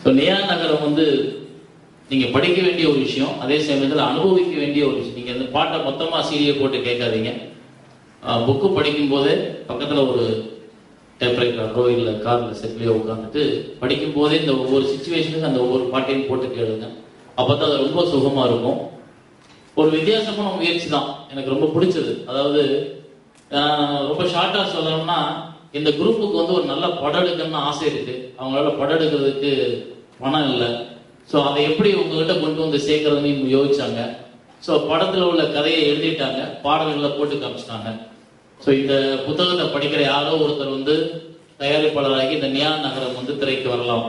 நியா நகரம் வந்து நீங்க படிக்க வேண்டிய ஒரு விஷயம், அதே சமயத்தில் அனுபவிக்க வேண்டிய ஒரு விஷயம். நீங்க இந்த பாட்டை மொத்தமா சீடியை போட்டு கேட்காதீங்க. புக்கு படிக்கும் போதே பக்கத்துல ஒரு டேப்ரைட்டரோ இல்லை கார்ல செட்லையோ உட்காந்துட்டு படிக்கும் போதே இந்த ஒவ்வொரு சுச்சுவேஷனுக்கு அந்த ஒவ்வொரு பாட்டையும் போட்டு கேளுங்க. அப்பதான் அது ரொம்ப சுகமா இருக்கும். ஒரு வித்தியாசமான முயற்சி தான் எனக்கு ரொம்ப பிடிச்சது. அதாவது ரொம்ப ஷார்ட்டா சொல்லணும்னா, இந்த குரூப்புக்கு வந்து ஒரு நல்ல படம் எடுக்கணும்னு ஆசை இருக்கு. அவங்களால படம் எடுக்கிறதுக்கு பணம் இல்லை. ஸோ அதை எப்படி உங்ககிட்ட கொண்டு வந்து சேர்க்கறதுன்னு யோசிச்சாங்க. ஸோ படத்துல உள்ள கதையை எழுதிட்டாங்க, பாடல்களை போட்டு காமிச்சிட்டாங்க. ஸோ இந்த புத்தகத்தை படிக்கிற யாரோ ஒருத்தர் வந்து தயாரிப்பாளராகி இந்த நியா நகரம் வந்து திரைக்கு வரலாம்.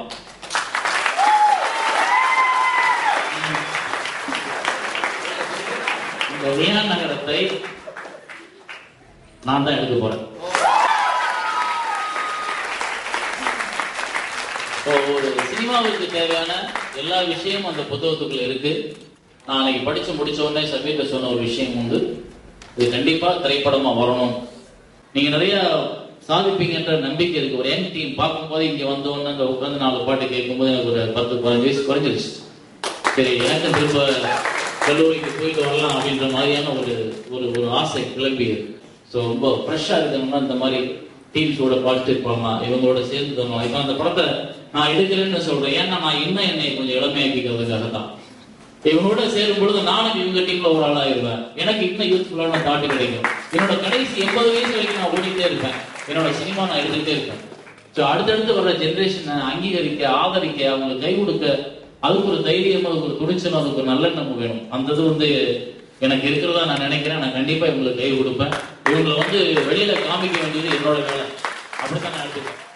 இந்த நியா நகரத்தை நான் தான் எடுக்க போறேன். ஒரு சினிமாவுக்கு தேவையான எல்லா விஷயமும் அந்த புத்தகத்துக்குள்ள இருக்கு. நான் அன்னைக்கு படிச்சு முடிச்ச உடனே சமீப சொன்ன ஒரு விஷயம் வந்து, இது கண்டிப்பா திரைப்படமா வரணும், நீங்க நிறைய சாதிப்பீங்கன்ற நம்பிக்கை இருக்கு. ஒரு யங் டீம் பார்க்கும்போது இங்க வந்தோன்னு அங்க உட்காந்து 4 பாட்டு கேட்கும்போது எனக்கு ஒரு 10-15 வயசு குறைஞ்சிருச்சு. சரி, எனக்கு திரும்ப கல்லூரிக்கு போயிட்டு வரலாம் அப்படின்ற மாதிரியான ஒரு ஆசை கிளம்பியது. ஸோ ரொம்ப ஃப்ரெஷ்ஷா இருக்கணும்னா இந்த மாதிரி டீம்ஸோட பார்ட்டிசிபேட் பண்ணலாம், இவங்களோட சேர்ந்து தரலாம். இப்போ அந்த படத்தை நான் எடுக்கிறேன்னு சொல்றேன், ஏன்னா நான் இன்னும் என்னை கொஞ்சம் இளமையாக்கிக்கிறதுக்காக தான். இவங்களோட சேரும் பொழுது நானும் இவங்க டீம்ல ஒரு ஆளாயிருவேன். எனக்கு இன்னும் யூஸ்ஃபுல்லான தாட்டு கிடைக்கும். என்னோட கடைசி 80 வயசு வரைக்கும் நான் ஓடிட்டே இருப்பேன். என்னோட சினிமா நான் எடுத்துக்கிட்டே இருப்பேன். ஸோ அடுத்தடுத்து வர்ற ஜென்ரேஷனை அங்கீகரிக்க, ஆதரிக்க, அவங்களுக்கு கை கொடுக்க, அதுக்கு ஒரு தைரியம், அதுக்கு ஒரு துணிச்சலும், அதுக்கு ஒரு நல்லெண்ணம் வேணும். அந்த இது வந்து எனக்கு இருக்கிறதா நான் நினைக்கிறேன். நான் கண்டிப்பா இவங்களுக்கு கை கொடுப்பேன். இவங்களை வந்து வெளியில காமிக்க வேண்டியது என்னோட வேலை. அப்படித்தான் நான் எடுத்துக்கிறேன்.